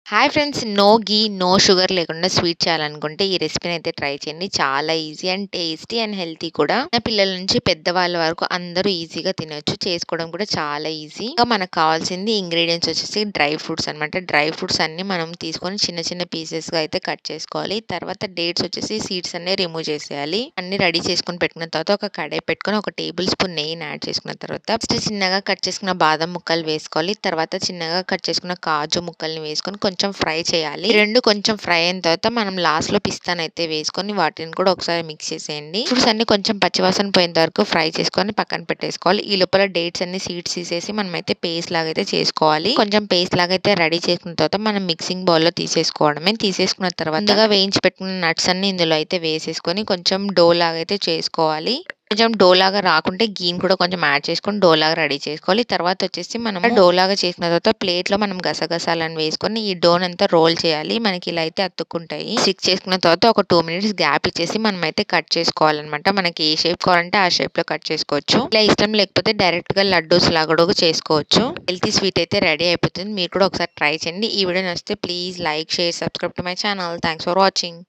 Hi friends. No ఘీ, no sugar లేకుండా sweet చేయాలనుకుంటే ఈ రెసిపీని అయితే ట్రై చేయండి. చాలా easy and tasty and healthy కూడా. చిన్న పిల్లల నుంచి పెద్దవాళ్ళ వరకు అందరూ ఈజీగా తినొచ్చు. చేసుకోవడం కూడా చాలా ఈజీ. ఇంకా మనకు కావాల్సింది ఇంగ్రీడియంట్స్ వచ్చేసి డ్రై ఫ్రూట్స్ అన్నమాట. డ్రై ఫ్రూట్స్ అన్ని మనం తీసుకొని చిన్న చిన్న పీసెస్ గా అయితే కట్ చేసుకోవాలి. తర్వాత డేట్స్ వచ్చేసి సీడ్స్ అన్ని రిమూవ్ చేసేయాలి. అన్ని రెడీ చేసుకొని పెట్టుకున్న తర్వాత ఒక కడాయి పెట్టుకొని ఒక టేబుల్ స్పూన్ నెయ్యిని యాడ్ చేసుకున్న తర్వాత ఫస్ట్ చిన్నగా కట్ చేసుకున్న బాదం ముక్కలు వేసుకోవాలి. తర్వాత చిన్నగా కట్ చేసుకున్న కాజు ముక్కల్ని వేసుకొని కొంచెం ఫ్రై చేయాలి. ఈ రెండు కొంచెం ఫ్రై అయిన తర్వాత మనం లాస్ట్ లో పిస్తానైతే వేసుకొని వాటిని కూడా ఒకసారి మిక్స్ చేసేయండి. ఫ్రూట్స్ అన్ని కొంచెం పచ్చివాసన పోయేంత వరకు ఫ్రై చేసుకొని పక్కన పెట్టేసుకోవాలి. ఈ లోపల డేట్స్ అన్ని సీడ్స్ తీసేసి మనం అయితే పేస్ట్ లాగా అయితే చేసుకోవాలి. కొంచెం పేస్ట్ లాగా అయితే రెడీ చేసుకున్న తర్వాత మనం మిక్సింగ్ బౌల్ లో తీసేసుకోవడమే. తీసేసుకున్న తర్వాత ముందుగా వేయించి పెట్టుకున్న నట్స్ అన్ని ఇందులో అయితే వేసేసుకొని కొంచెం డో లాగా అయితే చేసుకోవాలి. కొంచెం డో లాగా రాకుంటే గీని కూడా కొంచెం యాడ్ చేసుకొని డో లాగా రెడీ చేసుకోవాలి. తర్వాత వచ్చేసి మనం డో లాగా చేసిన తర్వాత ప్లేట్ లో మనం గసగసాలను వేసుకొని ఈ డోన్ అంతా రోల్ చేయాలి. మనకి ఇలా అయితే అతుక్కుంటాయి. స్టిక్ చేసుకున్న తర్వాత ఒక 2 మినిట్స్ గ్యాప్ ఇచ్చేసి మనం అయితే కట్ చేసుకోవాలన్నమాట. మనకి ఏ షేప్ కావాలంటే ఆ షేప్ లో కట్ చేసుకోవచ్చు. ఇలా ఇష్టం లేకపోతే డైరెక్ట్ గా లడ్డూస్ లాగా కూడా చేసుకోవచ్చు. హెల్తీ స్వీట్ అయితే రెడీ అయిపోతుంది. మీరు కూడా ఒకసారి ట్రై చేయండి. ఈ వీడియో నచ్చితే please like, share, subscribe to my channel. Thanks for watching.